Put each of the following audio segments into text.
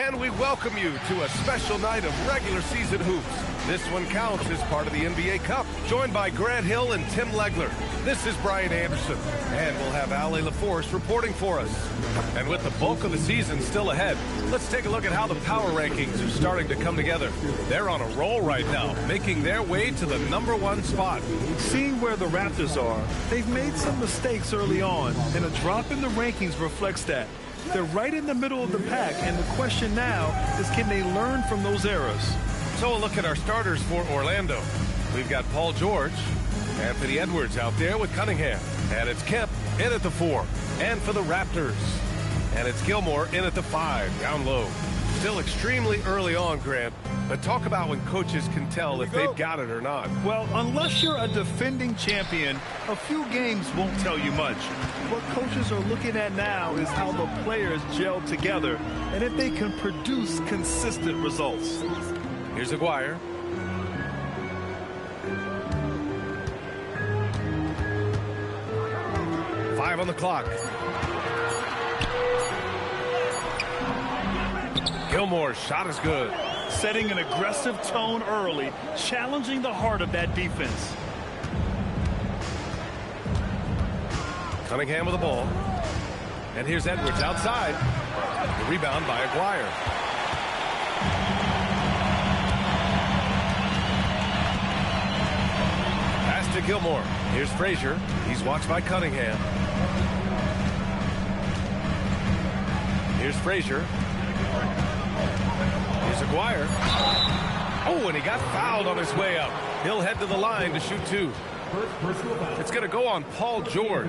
And we welcome you to a special night of regular season hoops. This one counts as part of the NBA Cup. Joined by Grant Hill and Tim Legler. This is Brian Anderson. And we'll have Ali LaForce reporting for us. And with the bulk of the season still ahead, let's take a look at how the power rankings are starting to come together. They're on a roll right now, making their way to the #1 spot. Seeing where the Raptors are, they've made some mistakes early on, and a drop in the rankings reflects that. They're right in the middle of the pack, and the question now is, can they learn from those errors? So a look at our starters for Orlando. We've got Paul George, Anthony Edwards out there with Cunningham, and it's Kemp in at the 4. And for the Raptors, and it's Gilmore in at the 5, down low. Still extremely early on, Grant, but talk about when coaches can tell if they've got it or not. Well, unless you're a defending champion, a few games won't tell you much. What coaches are looking at now is how the players gel together and if they can produce consistent results. Here's Aguirre. Five on the clock. Gilmore's shot is good. Setting an aggressive tone early, challenging the heart of that defense. Cunningham with the ball. And here's Edwards outside. The rebound by Aguirre. Pass to Gilmore. Here's Frazier. He's watched by Cunningham. Here's Frazier. Here's Aguirre. Oh, and he got fouled on his way up. He'll head to the line to shoot 2. It's going to go on Paul George.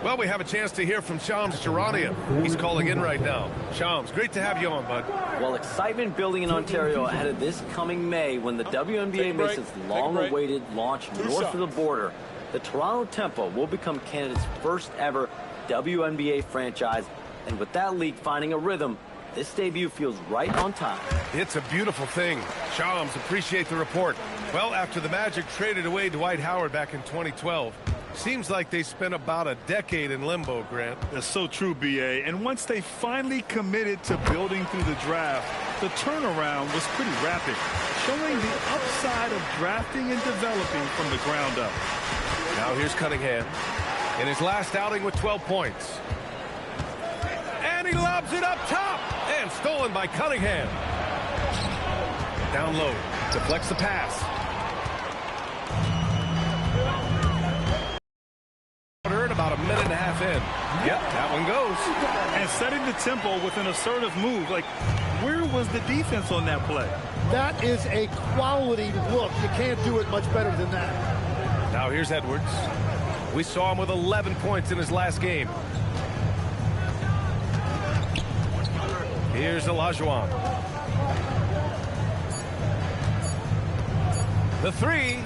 Well, we have a chance to hear from Shams Charania. He's calling in right now. Shams, great to have you on, bud. Well, excitement building in Ontario ahead of this coming May when the WNBA makes its long-awaited launch north of the border. The Toronto Tempo will become Canada's first ever WNBA franchise. And with that league finding a rhythm, this debut feels right on time. It's a beautiful thing. Shams, appreciate the report. Well, after the Magic traded away Dwight Howard back in 2012, seems like they spent about a decade in limbo, Grant. That's so true, B.A. And once they finally committed to building through the draft, the turnaround was pretty rapid, showing the upside of drafting and developing from the ground up. Now here's Cunningham in his last outing with 12 points. And he lobs it up top. And stolen by Cunningham. Down low. Deflects the pass. About a minute and a half in. Yep, that one goes. And setting the tempo with an assertive move. Like, where was the defense on that play? That is a quality look. You can't do it much better than that. Now here's Edwards. We saw him with 11 points in his last game. Here's Olajuwon. The 3.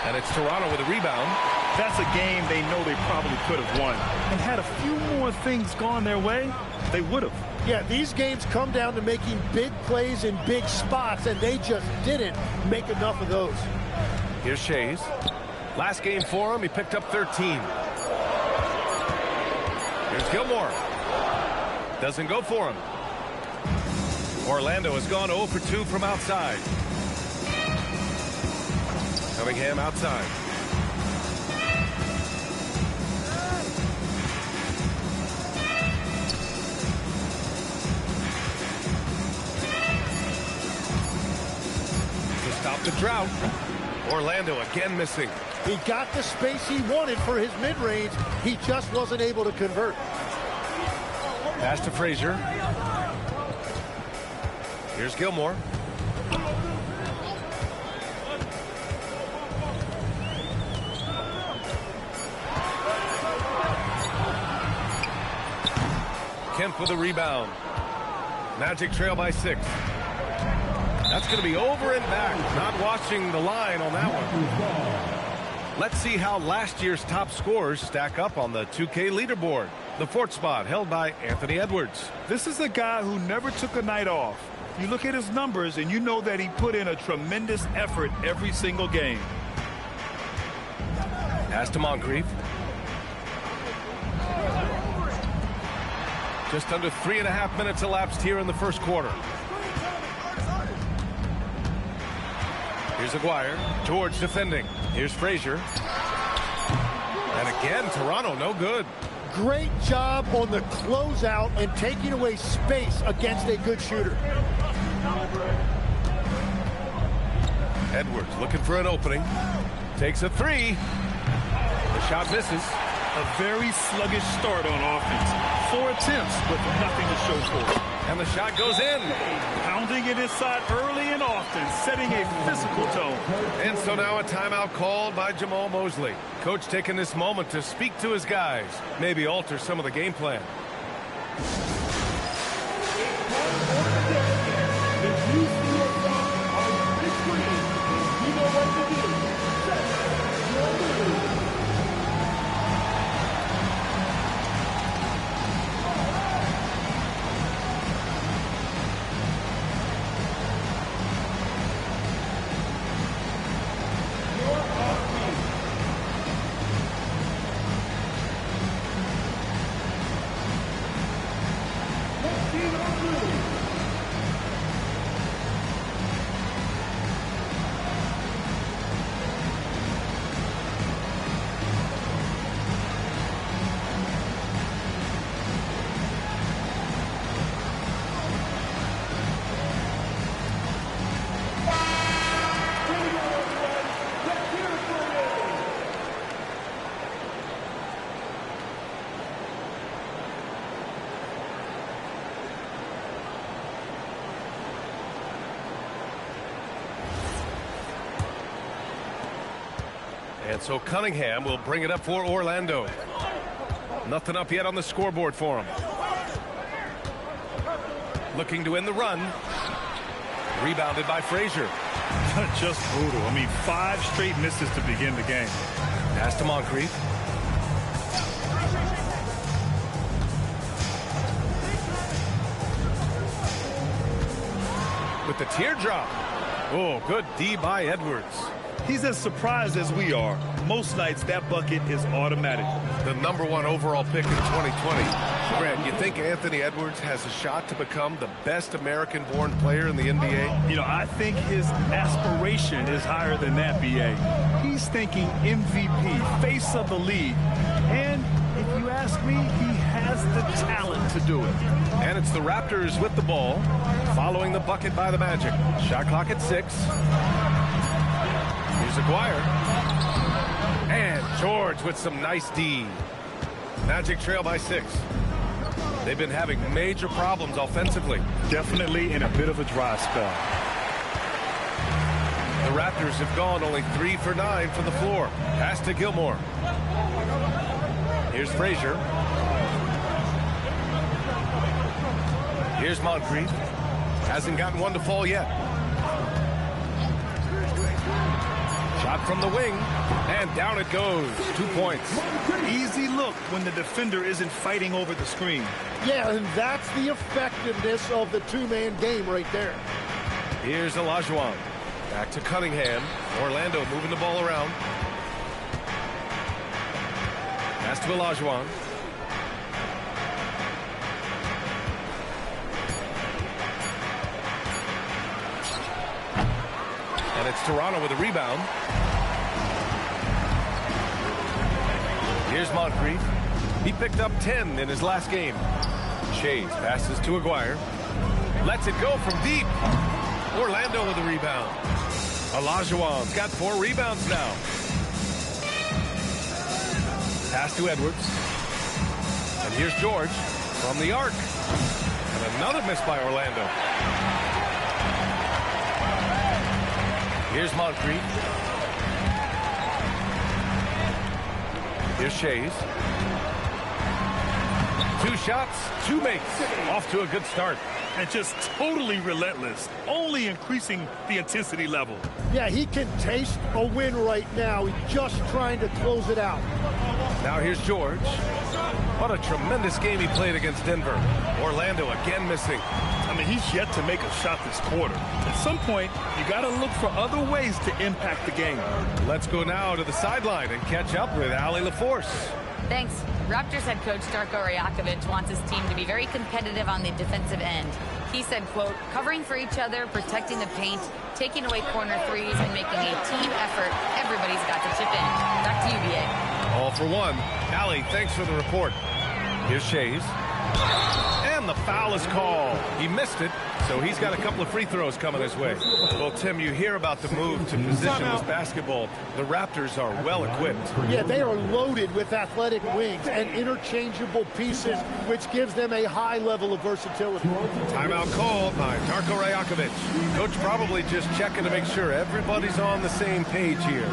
And it's Toronto with a rebound. That's a game they know they probably could have won. And had a few more things gone their way, they would have. Yeah, these games come down to making big plays in big spots, and they just didn't make enough of those. Here's Shays. Last game for him, he picked up 13. Here's Gilmore. Doesn't go for him. Orlando has gone 0 for 2 from outside. Cunningham outside. To stop the drought. Orlando again missing. He got the space he wanted for his mid-range. He just wasn't able to convert. Pass to Frazier. Here's Gilmore. Kemp with a rebound. Magic trail by 6. That's going to be over and back. Not watching the line on that one. Let's see how last year's top scorers stack up on the 2K leaderboard. The 4th spot held by Anthony Edwards. This is a guy who never took a night off. You look at his numbers and you know that he put in a tremendous effort every single game. Pass to Moncrief. To Just under 3.5 minutes elapsed here in the first quarter. Here's Aguirre. George defending. Here's Frazier. And again, Toronto no good. Great job on the closeout and taking away space against a good shooter. Edwards looking for an opening. Takes a three. The shot misses. A very sluggish start on offense. 4 attempts, but nothing to show for it. And the shot goes in. Pounding it inside early and often, setting a physical tone. And so now a timeout called by Jamal Mosley. Coach taking this moment to speak to his guys. Maybe alter some of the game plan. And so Cunningham will bring it up for Orlando. Nothing up yet on the scoreboard for him. Looking to end the run. Rebounded by Frazier. Just brutal. I mean, 5 straight misses to begin the game. Pass to Moncrief. With the teardrop. Oh, good D by Edwards. He's as surprised as we are. Most nights, that bucket is automatic. The #1 overall pick in 2020. Grant, you think Anthony Edwards has a shot to become the best American-born player in the NBA? You know, I think his aspiration is higher than that, B.A. He's thinking MVP, face of the league. And if you ask me, he has the talent to do it. And it's the Raptors with the ball, following the bucket by the Magic. Shot clock at 6. Here's Aguirre. And George with some nice D. Magic trail by 6. They've been having major problems offensively. Definitely in a bit of a dry spell. The Raptors have gone only 3 for 9 from the floor. Pass to Gilmore. Here's Frazier. Here's Moncrief. Hasn't gotten one to fall yet. Shot from the wing, and down it goes. 2 points. Easy look when the defender isn't fighting over the screen. Yeah, and that's the effectiveness of the two-man game right there. Here's Olajuwon. Back to Cunningham. Orlando moving the ball around. Pass to Olajuwon. And it's Toronto with a rebound. Here's Moncrief. He picked up 10 in his last game. Shays passes to Aguirre. Lets it go from deep. Orlando with a rebound. Olajuwon's got 4 rebounds now. Pass to Edwards. And here's George from the arc. And another miss by Orlando. Here's Moncrief. Here's Shays. 2 shots, 2 makes. Off to a good start. And just totally relentless, only increasing the intensity level. Yeah, he can taste a win right now. He's just trying to close it out. Now here's George. What a tremendous game he played against Denver. Orlando again missing. I mean, he's yet to make a shot this quarter. At some point, you got to look for other ways to impact the game. Let's go now to the sideline and catch up with Allie LaForce. Thanks. Raptors head coach Darko Rajakovic wants his team to be very competitive on the defensive end. He said, quote, covering for each other, protecting the paint, taking away corner threes, and making a team effort. Everybody's got to chip in. Back to you, B.A. All for one. Allie, thanks for the report. Here's Shays. And the foul is called. He missed it, so he's got a couple of free throws coming his way. Well, Tim, you hear about the move to position this basketball. The Raptors are well equipped. Yeah, they are loaded with athletic wings and interchangeable pieces, which gives them a high level of versatility. Timeout called by Darko Rajakovic. Coach probably just checking to make sure everybody's on the same page here.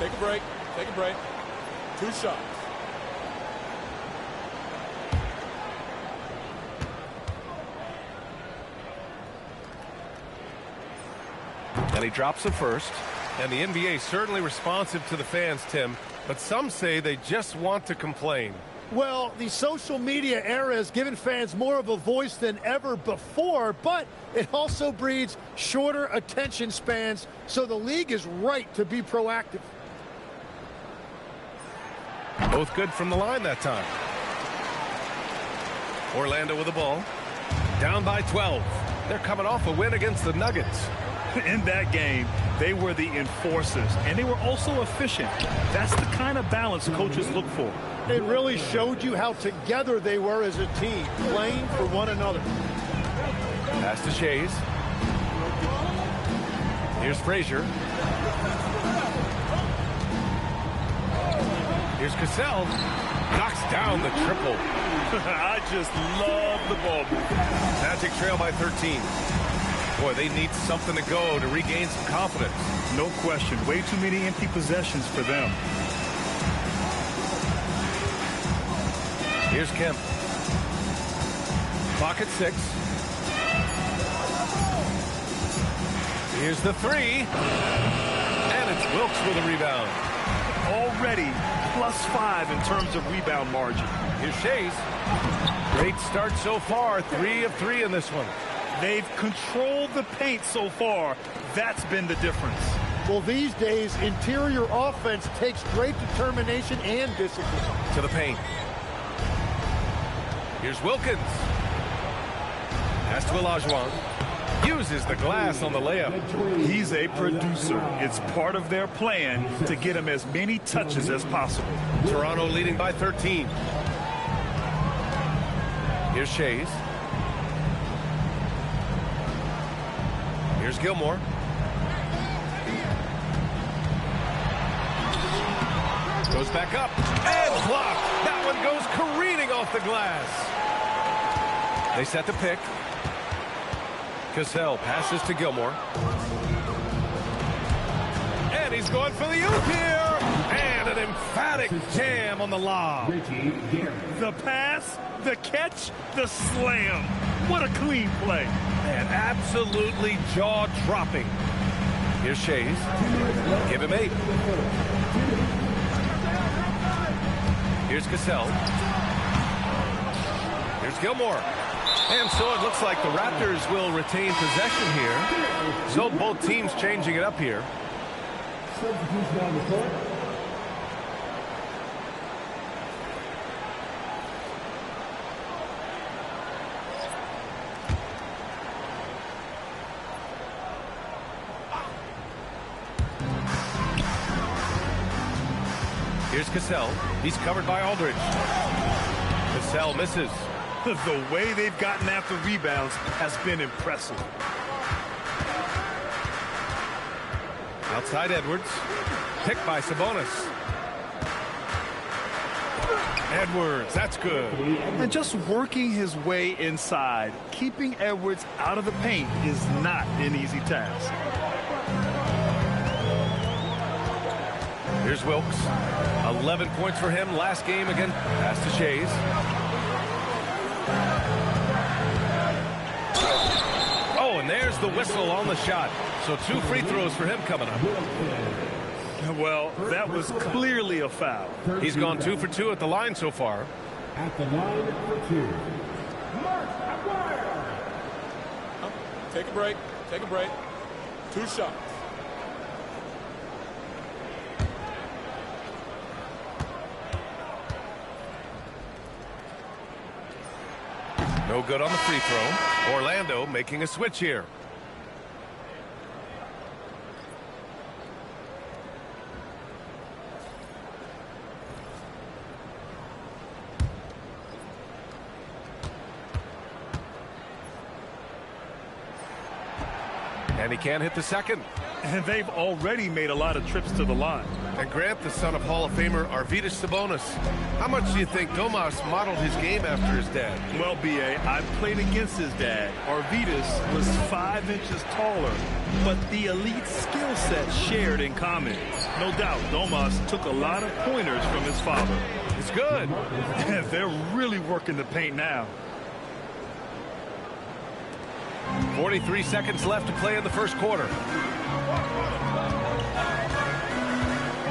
Take a break. Take a break. 2 shots. And he drops the first. And the NBA certainly responsive to the fans, Tim. But some say they just want to complain. Well, the social media era has given fans more of a voice than ever before, but it also breeds shorter attention spans, so the league is right to be proactive. Both good from the line that time. Orlando with the ball. Down by 12. They're coming off a win against the Nuggets. In that game, they were the enforcers, and they were also efficient. That's the kind of balance coaches look for. It really showed you how together they were as a team, playing for one another. Pass to Shays. Here's Frazier. Here's Cassell. Knocks down the triple. I just love the ball. Magic trail by 13. Boy, they need something to go to regain some confidence. No question. Way too many empty possessions for them. Here's Kemp. Clock at 6. Here's the 3. And it's Wilkes with a rebound. Already +5 in terms of rebound margin. Here's Shays. Great start so far. 3 of 3 in this one. They've controlled the paint so far. That's been the difference. Well, these days, interior offense takes great determination and discipline. To the paint. Here's Wilkins. Pass to Olajuwon. Uses the glass on the layup. He's a producer. It's part of their plan to get him as many touches as possible. Toronto leading by 13. Here's Shays. Here's Gilmore. Goes back up and blocked. That one goes careening off the glass. They set the pick. Cassell passes to Gilmore. And he's going for the oop here. And an emphatic jam on the lob. The pass, the catch, the slam. What a clean play. And absolutely jaw-dropping. Here's Shays. Give him 8. Here's Cassell. Here's Gilmore. And so it looks like the Raptors will retain possession here. So both teams changing it up here. Here's Cassell. He's covered by Aldridge. Cassell misses. The way they've gotten after rebounds has been impressive. Outside Edwards. Picked by Sabonis. Edwards, that's good. And just working his way inside, keeping Edwards out of the paint is not an easy task. Here's Wilkes. 11 points for him last game again. Pass to Shays. Oh, and there's the whistle on the shot. So 2 free throws for him coming up. Well, that was clearly a foul. He's gone 2 for 2 at the line so far. At the line for 2. Take a break. Take a break. 2 shots. No good on the free throw. Orlando making a switch here. And he can't hit the second. And they've already made a lot of trips to the line. And Grant, the son of Hall of Famer Arvydas Sabonis. How much do you think Domas modeled his game after his dad? Well, B.A., I played against his dad. Arvydas was 5 inches taller, but the elite skill set shared in common. No doubt, Domas took a lot of pointers from his father. It's good. They're really working the paint now. 43 seconds left to play in the first quarter.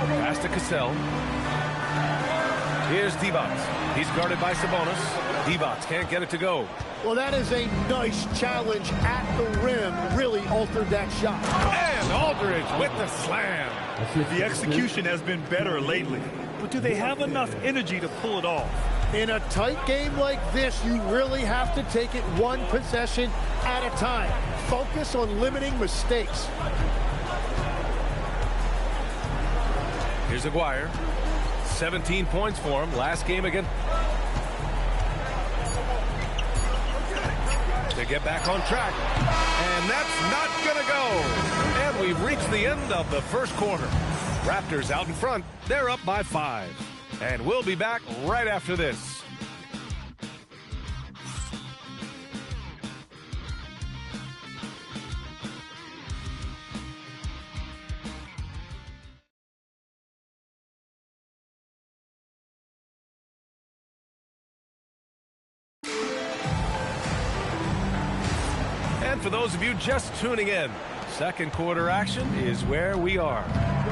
Pass to Cassell. Here's Divac. He's guarded by Sabonis. Divac can't get it to go. Well, that is a nice challenge at the rim. Really altered that shot. And Aldridge with the slam. The execution has been better lately, but do they have enough energy to pull it off? In a tight game like this, you really have to take it one possession at a time. Focus on limiting mistakes. Here's Aguirre. 17 points for him last game again. They get back on track. And that's not going to go. And we've reached the end of the first quarter. Raptors out in front. They're up by 5. And we'll be back right after this. And for those of you just tuning in, second quarter action is where we are.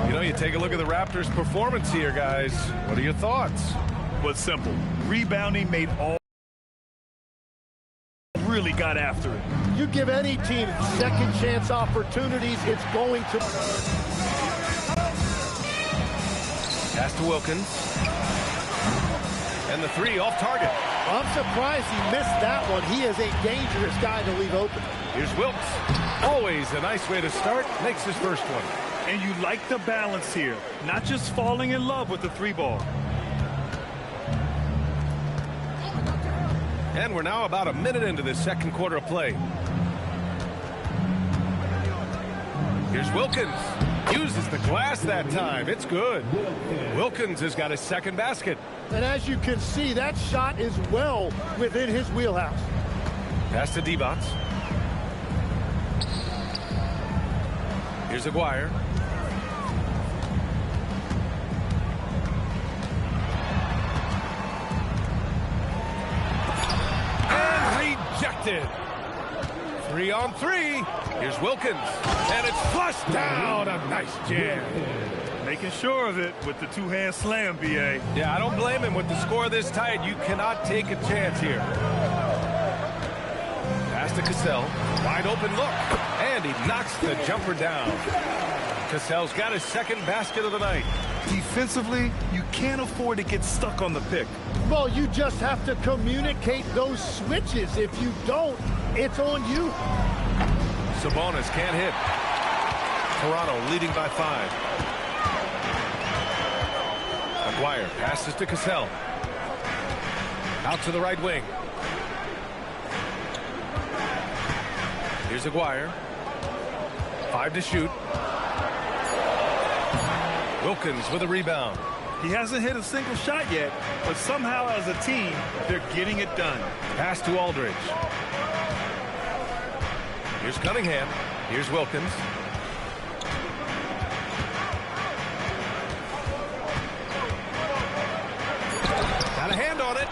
You know, you take a look at the Raptors' performance here, guys. What are your thoughts? Well, it's simple. Rebounding made all really got after it. You give any team second chance opportunities, it's going to. Pass to Wilkins. And the 3 off target. I'm surprised he missed that one. He is a dangerous guy to leave open. Here's Wilkes. Always a nice way to start. Makes his first one. And you like the balance here. Not just falling in love with the 3-ball. And we're now about a minute into this second quarter of play. Here's Wilkins. Uses the glass that time. It's good. Wilkins has got his second basket. And as you can see, that shot is well within his wheelhouse. Pass to Divac. Here's Aguirre. And rejected. 3 on 3. Here's Wilkins. And it's flushed down. A nice jam. Making sure of it with the 2-hand slam, B.A. Yeah, I don't blame him with the score this tight. You cannot take a chance here. Pass to Cassell. Wide open look. And he knocks the jumper down. Cassell's got his second basket of the night. Defensively, you can't afford to get stuck on the pick. Well, you just have to communicate those switches. If you don't, it's on you. Sabonis can't hit. Toronto leading by 5. Aguirre passes to Cassell. Out to the right wing. Here's Aguirre. 5 to shoot. Wilkins with a rebound. He hasn't hit a single shot yet, but somehow as a team, they're getting it done. Pass to Aldridge. Here's Cunningham. Here's Wilkins. Got a hand on it.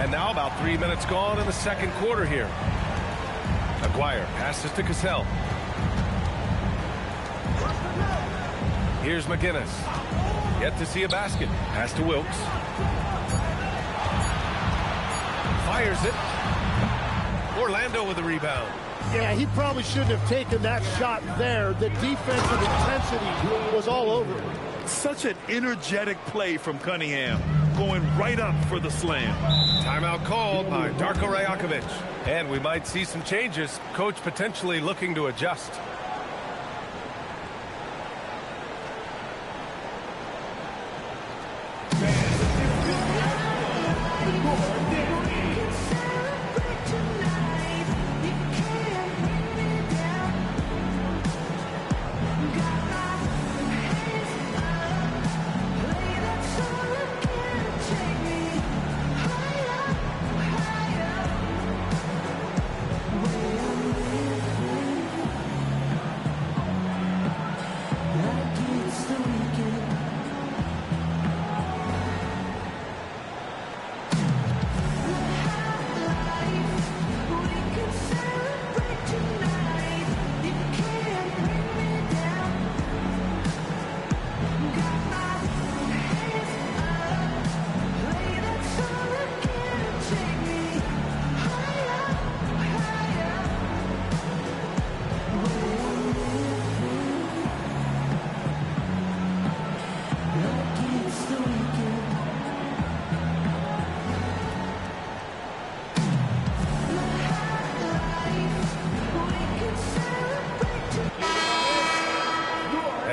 And now about 3 minutes gone in the second quarter here. Aguirre passes to Cassell. Here's McGinnis. Yet to see a basket. Pass to Wilkes. Fires it. Orlando with the rebound. Yeah, he probably shouldn't have taken that shot there. The defensive intensity was all over him. Such an energetic play from Cunningham, going right up for the slam. Timeout called by Darko Rajakovic. And we might see some changes. Coach potentially looking to adjust.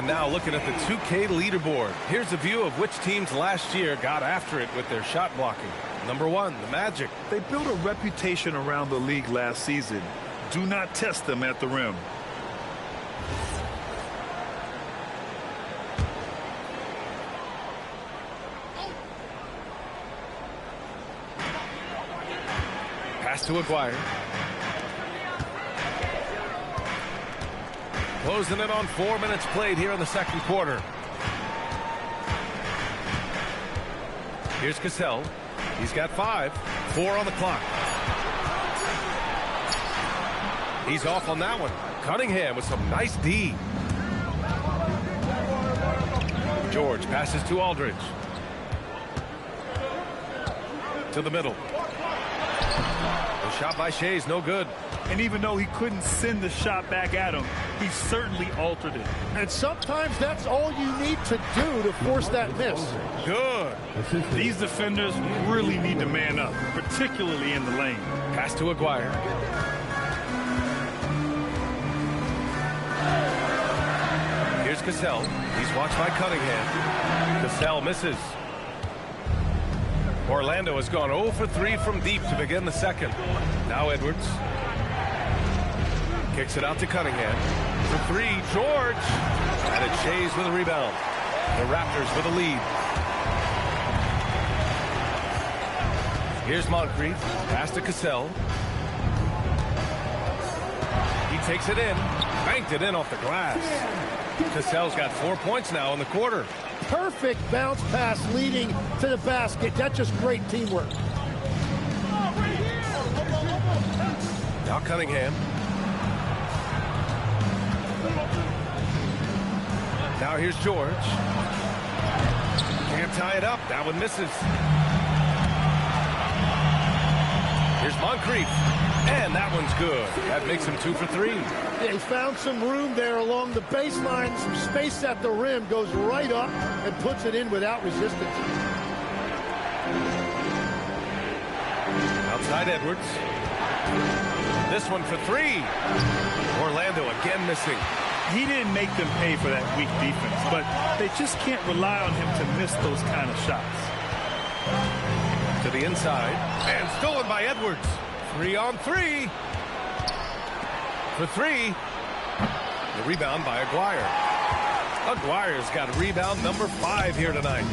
Now looking at the 2K leaderboard. Here's a view of which teams last year got after it with their shot blocking. Number 1, the Magic. They built a reputation around the league last season. Do not test them at the rim. Pass to Aguirre. Closing it on 4 minutes played here in the second quarter. Here's Cassell. He's got 5. 4 on the clock. He's off on that one. Cunningham with some nice D. George passes to Aldridge. To the middle. The shot by Shea's no good. And even though he couldn't send the shot back at him, he certainly altered it. And sometimes that's all you need to do to force that miss. Good. These defenders really need to man up, particularly in the lane. Pass to Aguirre. Here's Cassell. He's watched by Cunningham. Cassell misses. Orlando has gone 0 for 3 from deep to begin the second. Now Edwards. Kicks it out to Cunningham. For 3, George. And it's Shea's with a rebound. The Raptors with a lead. Here's Moncrief. Pass to Cassell. He takes it in. Banked it in off the glass. Cassell's got 4 points now in the quarter. Perfect bounce pass leading to the basket. That's just great teamwork. Now Cunningham. Now here's George. Can't tie it up. That one misses. Here's Moncrief. And that one's good. That makes him 2 for 3. They found some room there along the baseline. Some space at the rim. Goes right up and puts it in without resistance. Outside Edwards. This one for 3. Orlando again missing. He didn't make them pay for that weak defense, but they just can't rely on him to miss those kind of shots. To the inside, and stolen by Edwards. 3-on-3. For 3. The rebound by Aguirre. Aguirre's got rebound number 5 here tonight.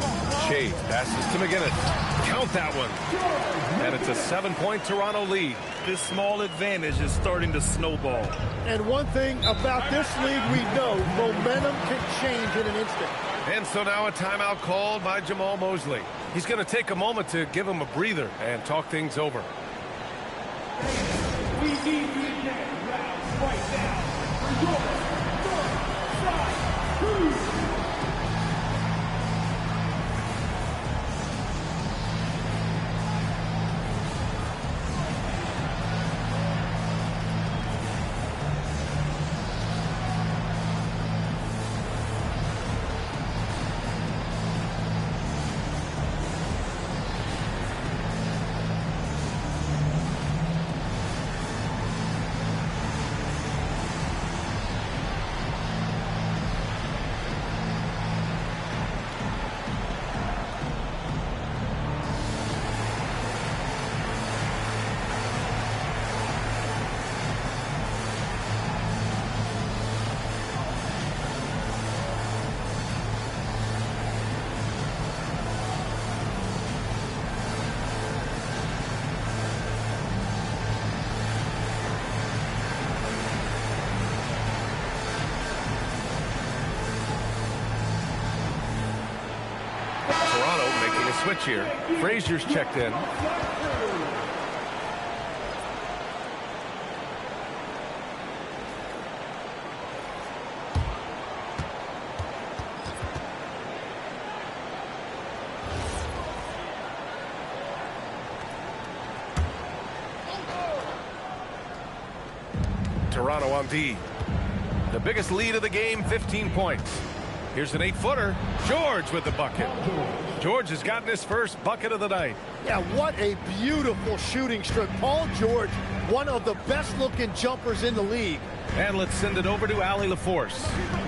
Shades passes to McGinnis. Count that one. And it's a 7-point Toronto lead. This small advantage is starting to snowball. And one thing about this league we know, momentum can change in an instant. And so now a timeout called by Jamal Mosley. He's going to take a moment to give him a breather and talk things over. We need big men rounds right now. For your Switch here. Frazier's checked in. Toronto on D. The biggest lead of the game, 15 points. Here's an 8-footer. George with the bucket. George has gotten his first bucket of the night. Yeah, what a beautiful shooting strip. Paul George, one of the best-looking jumpers in the league. And let's send it over to Allie LaForce.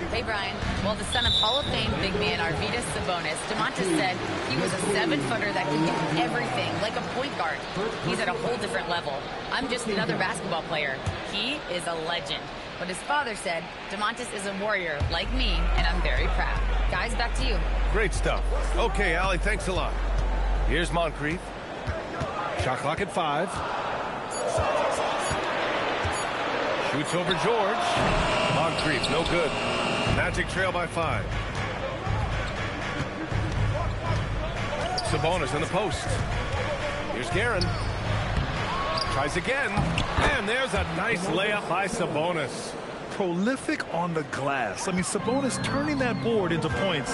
Hey, Brian. Well, the son of Hall of Fame big man Arvydas Sabonis, DeMontis said he was a 7-footer that can do everything, like a point guard. He's at a whole different level. I'm just another basketball player. He is a legend. But his father said, DeMontis is a warrior like me, and I'm very proud. Guys, back to you. Great stuff. Okay, Allie, thanks a lot. Here's Moncrief. Shot clock at 5. Shoots over George. Moncrief, no good. Magic trail by 5. Sabonis in the post. Here's Guerin. Tries again. And there's a nice layup by Sabonis. Prolific on the glass. I mean, Sabonis turning that board into points.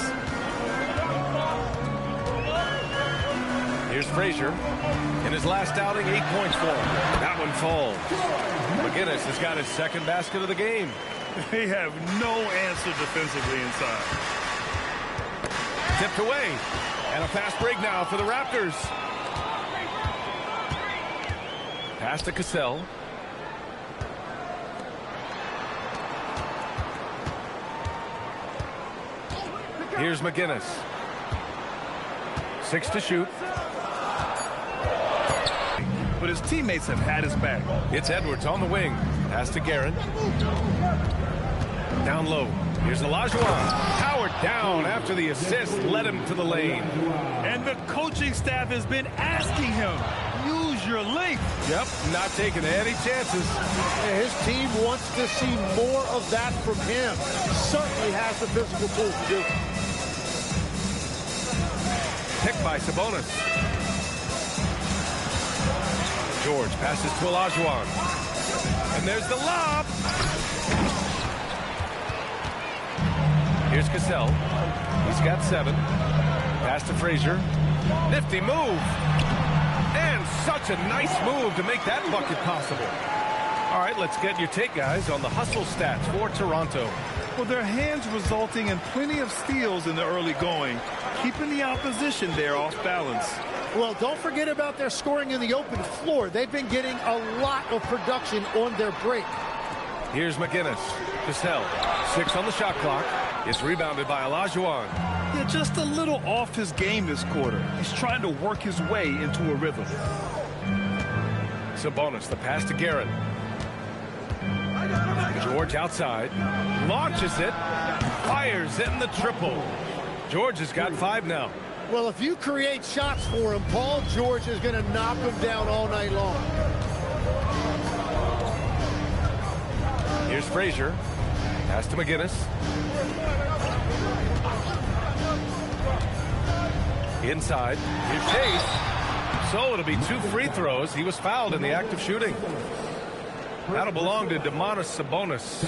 Here's Frazier. In his last outing, 8 points for him. That one falls. McGinnis has got his second basket of the game. They have no answer defensively inside. Tipped away. And a fast break now for the Raptors. Pass to Cassell. Here's McGinnis. 6 to shoot. But his teammates have had his back. It's Edwards on the wing. Pass to Guerin. Down low. Here's Olajuwon. Powered down after the assist led him to the lane. And the coaching staff has been asking him, use your length. Yep, not taking any chances. Yeah, his team wants to see more of that from him. Certainly has the physical tools to do it. Picked by Sabonis. George passes to Olajuwon. And there's the lob. Here's Cassell. He's got 7. Pass to Frazier. Nifty move. And such a nice move to make that bucket possible. All right, let's get your take, guys, on the hustle stats for Toronto. Well, their hands resulting in plenty of steals in the early going, keeping the opposition there off balance. Well, don't forget about their scoring in the open floor. They've been getting a lot of production on their break. Here's McGinnis. Cassell 2:06 on the shot clock. It's rebounded by Olajuwon. Yeah, just a little off his game this quarter. He's trying to work his way into a rhythm. Sabonis, the pass to Guerin. George outside. Launches it. Fires in the triple. George has got 5 now. Well, if you create shots for him, Paul George is going to knock him down all night long. Here's Frazier. Pass to McGinnis. Inside. Here's Chase. So it'll be 2 free throws. He was fouled in the act of shooting. That'll belong to Domantas Sabonis.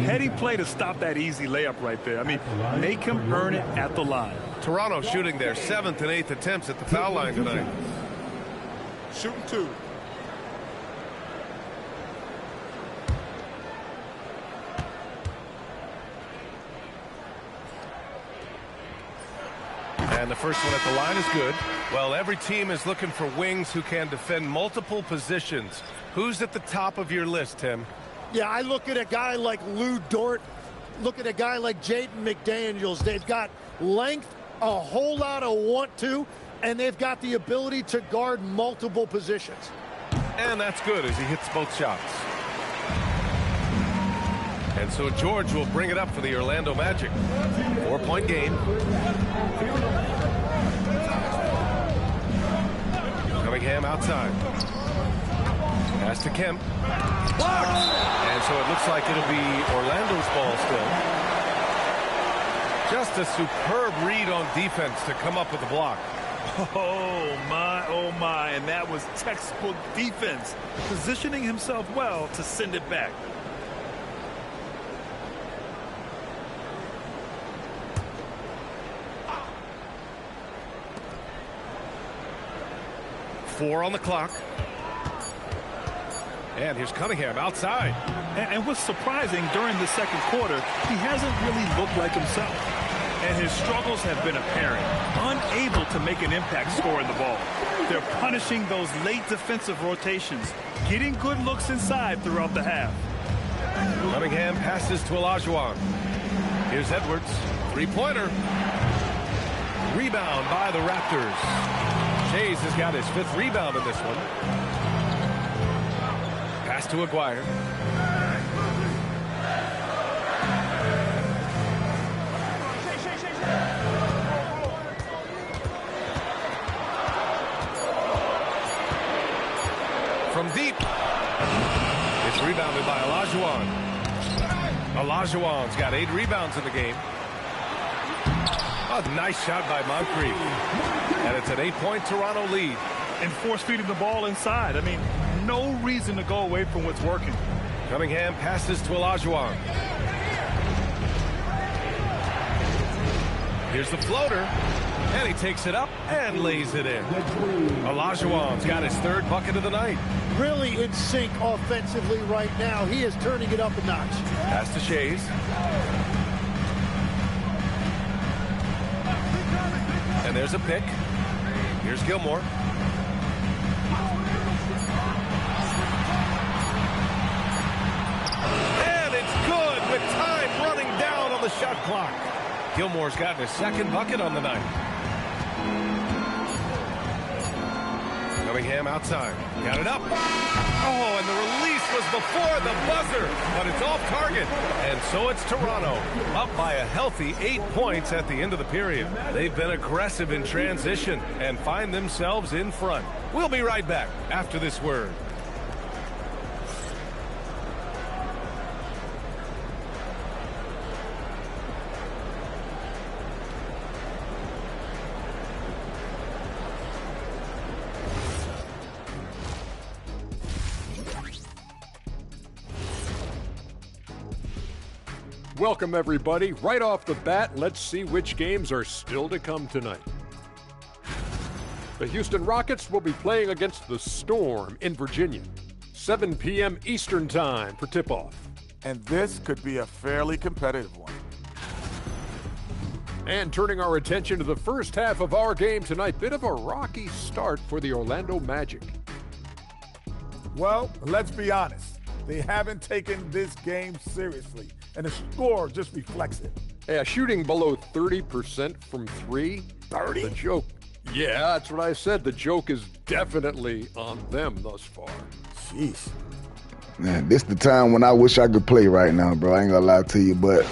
Heady play to stop that easy layup right there. I mean, make him earn it at the line. Toronto shooting their 7th and 8th attempts at the foul line tonight. Shooting 2. And the first one at the line is good. Well, every team is looking for wings who can defend multiple positions. Who's at the top of your list, Tim? Yeah, I look at a guy like Lou Dort. Look at a guy like Jaden McDaniels. They've got length, a whole lot of want to, and they've got the ability to guard multiple positions. And that's good as he hits both shots. And so George will bring it up for the Orlando Magic. 4-point game. Cunningham outside. Pass to Kemp. Blocked! And so it looks like it'll be Orlando's ball still. Just a superb read on defense to come up with the block. Oh my, and that was textbook defense. Positioning himself well to send it back. Four on the clock. And here's Cunningham outside. And what's surprising, during the second quarter, he hasn't really looked like himself. And his struggles have been apparent. Unable to make an impact scoring the ball. They're punishing those late defensive rotations. Getting good looks inside throughout the half. Cunningham passes to Olajuwon. Here's Edwards. 3-pointer. Rebound by the Raptors. Chase has got his 5th rebound in this one. Pass to Aguirre. From deep. It's rebounded by Olajuwon. Olajuwon's got 8 rebounds in the game. A nice shot by Moncrief. And it's an 8-point Toronto lead. And force-feeding the ball inside. I mean, no reason to go away from what's working. Cunningham passes to Olajuwon. Here's the floater. And he takes it up and lays it in. Olajuwon's got his 3rd bucket of the night. Really in sync offensively right now. He is turning it up a notch. Pass to Shays. And there's a pick. Here's Gilmore. And it's good with time running down on the shot clock. Gilmore's gotten his 2nd bucket on the night. Cunningham outside. Got it up. Oh, and the release was before the buzzer, but it's off target. And so it's Toronto, up by a healthy 8 points at the end of the period. They've been aggressive in transition and find themselves in front. We'll be right back after this word. Welcome, everybody. Right off the bat, let's see which games are still to come tonight. The Houston Rockets will be playing against the Storm in Virginia. 7 p.m. Eastern Time for tip-off. And this could be a fairly competitive one. And turning our attention to the first half of our game tonight, bit of a rocky start for the Orlando Magic. Well, let's be honest. They haven't taken this game seriously. and the score just reflects it. Yeah, shooting below 30% from 3. 30? The joke. Yeah, that's what I said. The joke is definitely on them thus far. Jeez. Man, this the time when I wish I could play right now, bro. I ain't gonna lie to you, but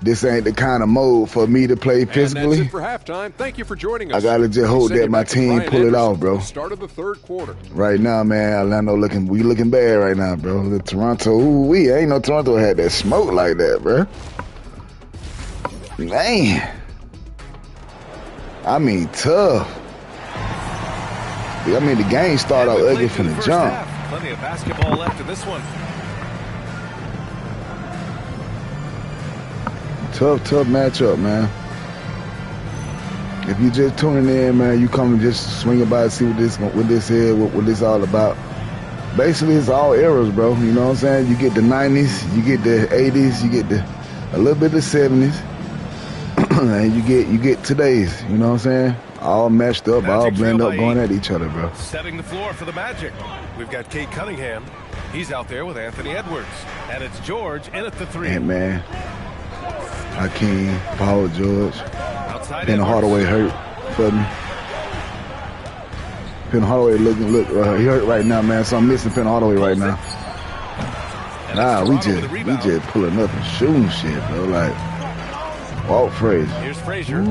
this ain't the kind of mode for me to play physically. And that's it for halftime. Thank you for joining us. I gotta just hope that my team pull it off, bro. Start of the third quarter. Right now, man, Orlando looking bad right now, bro. The Toronto, I ain't know Toronto had that smoke like that, bro. Man. I mean, tough. I mean, the game started out ugly from the jump. Plenty of basketball left in this one. Tough matchup, man. If you just tuning in, man, you come and just swing by and see what this is, what this all about. Basically, it's all eras, bro. You know what I'm saying? You get the 90s, you get the 80s, you get a little bit of the 70s, and you get today's. You know what I'm saying? All meshed up, all blend up, going at each other, bro. Setting the floor for the Magic. We've got Kate Cunningham. He's out there with Anthony Edwards. And it's George in at the 3. Ant-Man, Hakeem, Paul George. Outside Penny Hardaway hurt for me. Penny Hardaway he hurt right now, man. So I'm missing Penny Hardaway right now. We just pulling up and shooting shit, bro. Like Walt Frazier. Here's Frazier.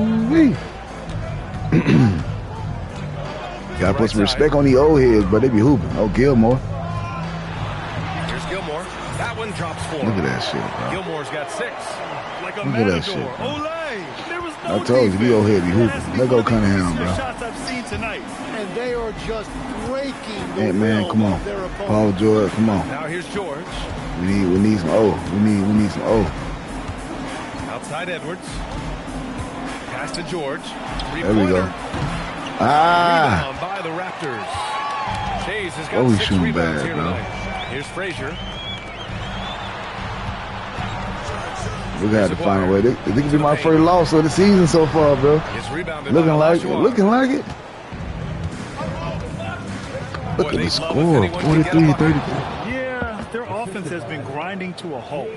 Gotta put some respect on the old heads, but they be hooping. Oh, Gilmore. Here's Gilmore. That one drops 4. Look at that shit, bro. Gilmore's got 6. Like a Look at that shit, bro. There was no I told you, we go ahead, be hooping. Let go Cunningham, bro. Shots I've seen tonight. And they are just breaking the Ant-Man, come on. their opponent. Paul George, come on. Now here's George. We need some O. We need some O. Outside Edwards. Pass to George. There we go. Rebound by the Raptors. Shays has got 6 shooting rebounds bad, here bro. tonight. Here's Frazier. We got to find a way. This could be my first loss of the season so far, bro. Looking like it. Look at the score, 43-33. Yeah, their offense has been grinding to a halt.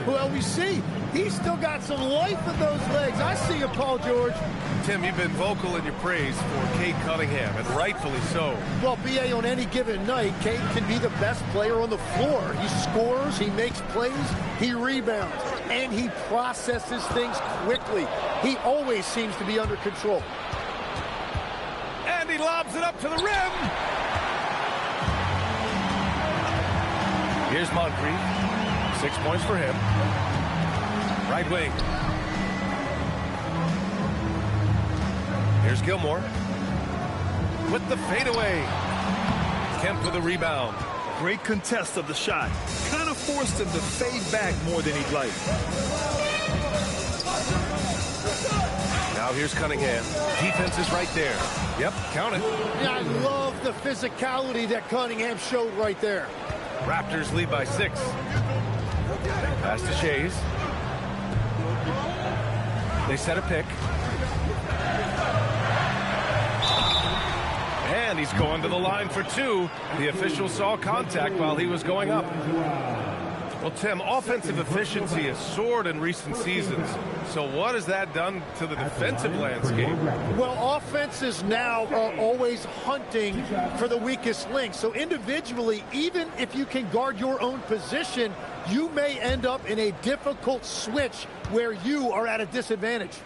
Well, we see he's still got some life in those legs. I see you, Paul George. Tim, you've been vocal in your praise for Kate Cunningham, and rightfully so. Well, B.A., on any given night, Kate can be the best player on the floor. He scores, he makes plays, he rebounds, and he processes things quickly. He always seems to be under control. And he lobs it up to the rim. Here's Moncrief. 6 points for him. Right wing. Here's Gilmore. With the fadeaway. Kemp with a rebound. Great contest of the shot. Kind of forced him to fade back more than he'd like. Now here's Cunningham. Defense is right there. Yep, count it. Yeah, I love the physicality that Cunningham showed right there. Raptors lead by 6. Pass to Shays. They set a pick. And he's going to the line for 2. The official saw contact while he was going up. Well, Tim, offensive efficiency has soared in recent seasons. So what has that done to the defensive landscape? Well, offenses now are always hunting for the weakest link. So individually, even if you can guard your own position, you may end up in a difficult switch where you are at a disadvantage.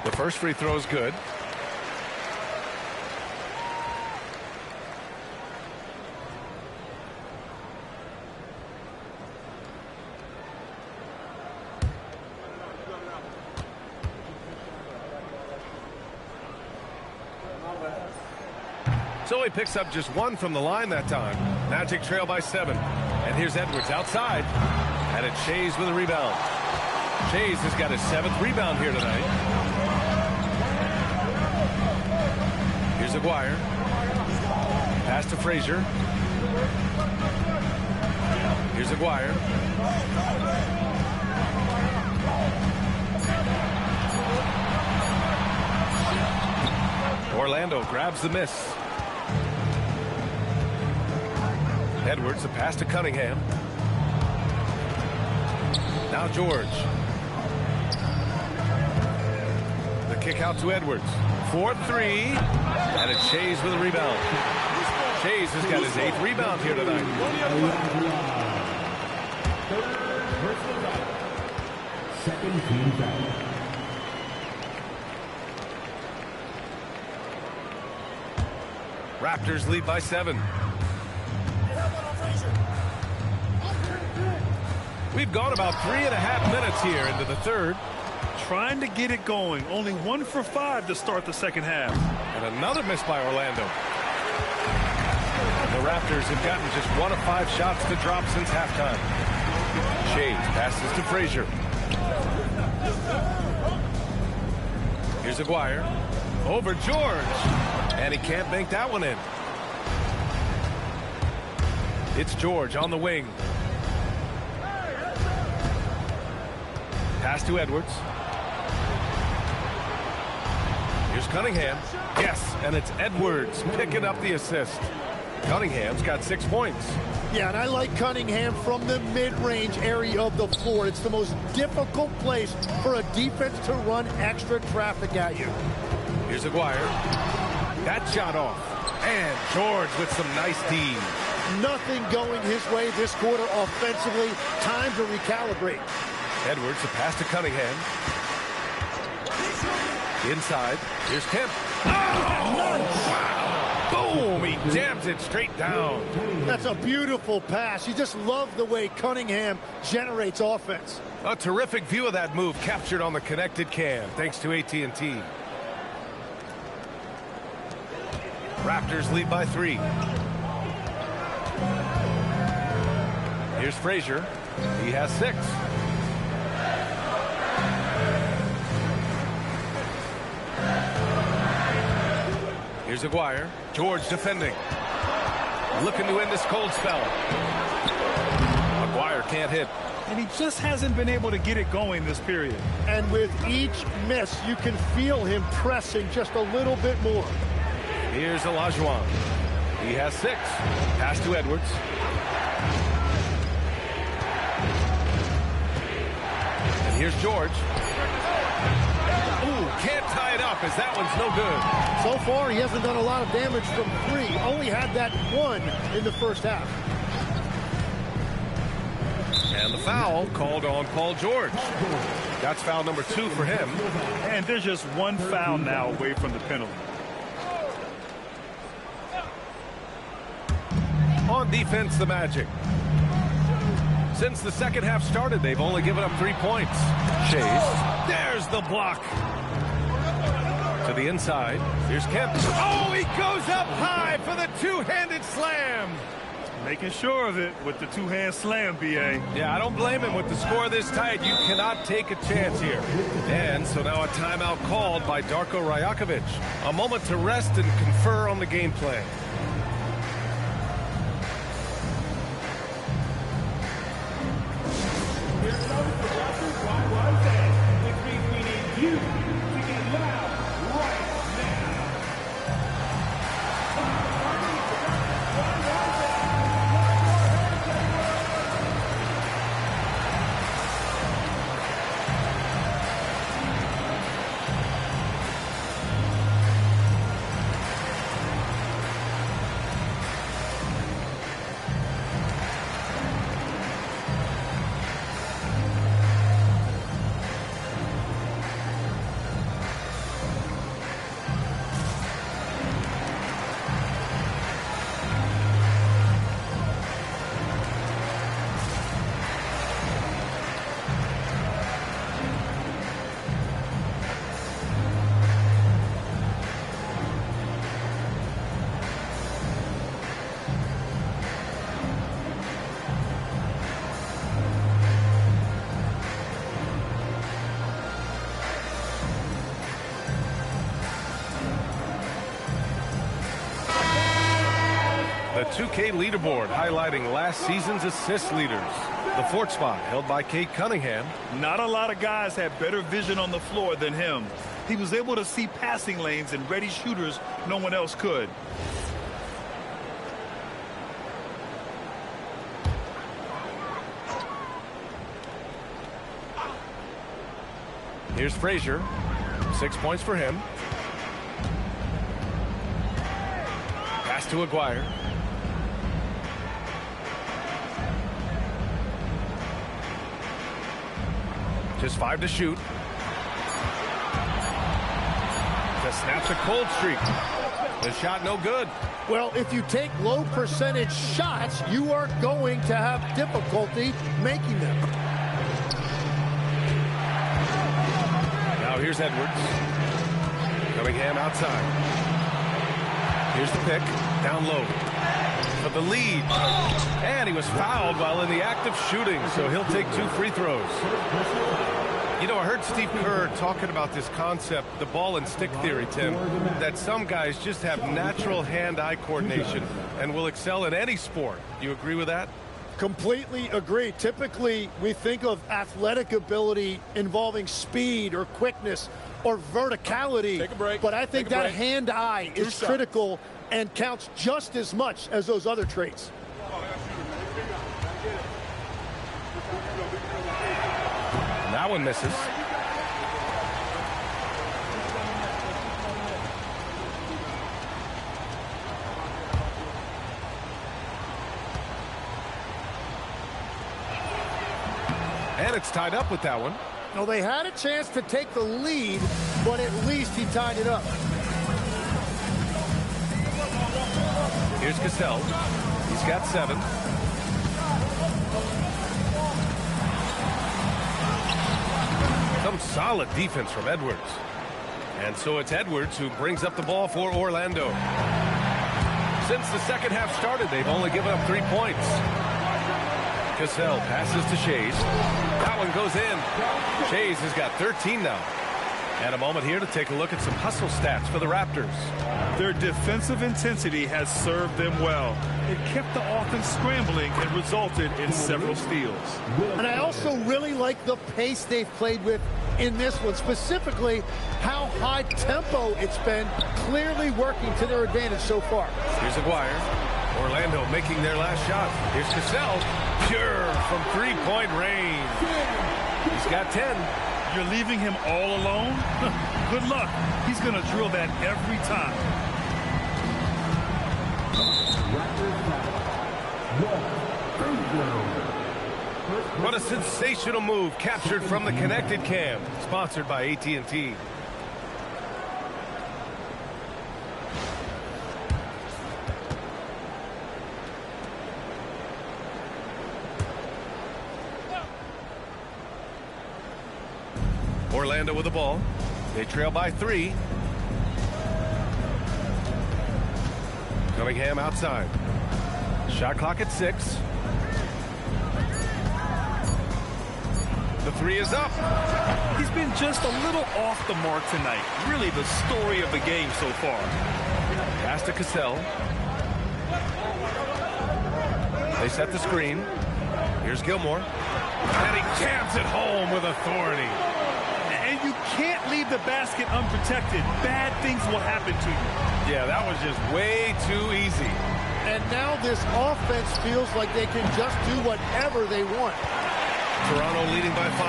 The first free throw is good. So he picks up just 1 from the line that time. Magic trail by 7. And here's Edwards outside. And it's Shays with a rebound. Shays has got his 7th rebound here tonight. Here's Aguirre. Pass to Frazier. Here's Aguirre. Orlando grabs the miss. Edwards, a pass to Cunningham. Now George. The kick out to Edwards. 4-3. And it's Shays with a rebound. Shays has got his 8th rebound here tonight. Second team foul. Raptors lead by 7. We've gone about 3.5 minutes here into the third. Trying to get it going. Only 1 for 5 to start the second half. And another miss by Orlando. The Raptors have gotten just 1 of 5 shots to drop since halftime. Shays passes to Frazier. Here's Aguirre. Over George. And he can't bank that one in. It's George on the wing. Pass to Edwards. Here's Cunningham. Yes, and it's Edwards picking up the assist. Cunningham's got 6 points. Yeah, and I like Cunningham from the mid-range area of the floor. It's the most difficult place for a defense to run extra traffic at you. Here's Aguirre. That shot off. And George with some nice D. Nothing going his way this quarter offensively. Time to recalibrate. Edwards, a pass to Cunningham. Inside. Here's Kemp. Oh! Wow! Boom! He jams it straight down. That's a beautiful pass. You just love the way Cunningham generates offense. A terrific view of that move captured on the connected cam, thanks to AT&T. Raptors lead by 3. Here's Frazier. He has 6. Here's Aguirre. George defending. Looking to end this cold spell. Aguirre can't hit. And he just hasn't been able to get it going this period. And with each miss, you can feel him pressing just a little bit more. Here's Olajuwon. He has 6. Pass to Edwards. And here's George. Ooh, can't tie it up as that one's no good. So far, he hasn't done a lot of damage from 3. Only had that 1 in the first half. And the foul called on Paul George. That's foul number 2 for him. And there's just 1 foul now away from the penalty. On defense, the Magic. Since the second half started, they've only given up 3 points. Shays. There's the block. To the inside. Here's Kemp. Oh, he goes up high for the two-handed slam. Making sure of it with the two-hand slam, B.A. Yeah, I don't blame him with the score this tight. You cannot take a chance here. And so now a timeout called by Darko Rajakovic. A moment to rest and confer on the game plan. The 2K leaderboard highlighting last season's assist leaders. The 4th spot held by Cade Cunningham. Not a lot of guys had better vision on the floor than him. He was able to see passing lanes and ready shooters no one else could. Here's Frazier. 6 points for him. Pass to Aguirre. Just 5 to shoot. Just snaps a cold streak. The shot no good. Well, if you take low percentage shots, you are going to have difficulty making them. Now here's Edwards. Cunningham outside. Here's the pick. Down low. For the lead. And he was fouled while in the act of shooting, so he'll take 2 free throws. You know, I heard Steve Kerr talking about this concept, the ball and stick theory, Tim, that some guys just have natural hand-eye coordination and will excel in any sport. Do you agree with that? Completely agree. Typically, we think of athletic ability involving speed or quickness or verticality. Take a break. But I think that hand-eye is shots. critical and counts just as much as those other traits. That one misses. And it's tied up with that one. Well, they had a chance to take the lead, but at least he tied it up. Here's Cassell. He's got 7. Some solid defense from Edwards. And so it's Edwards who brings up the ball for Orlando. Since the second half started, they've only given up 3 points. Cassell passes to Shays. That one goes in. Shays has got 13 now. And a moment here to take a look at some hustle stats for the Raptors. Their defensive intensity has served them well. It kept the offense scrambling and resulted in several steals. And I also really like the pace they've played with in this one, specifically how high tempo it's been, clearly working to their advantage so far. Here's Aguirre. Orlando making their last shot. Here's Cassell. Pure from three-point range. He's got 10. You're leaving him all alone? Good luck. He's going to drill that every time. What a sensational move captured from the connected cam. Sponsored by AT&T. Orlando with the ball. They trail by 3. Cunningham outside. Shot clock at 6. The 3 is up. He's been just a little off the mark tonight. Really the story of the game so far. Pass to Cassell. They set the screen. Here's Gilmore. And he jams it home with authority. And you can't leave the basket unprotected. Bad things will happen to you. Yeah, that was just way too easy. And now this offense feels like they can just do whatever they want. Toronto leading by 5.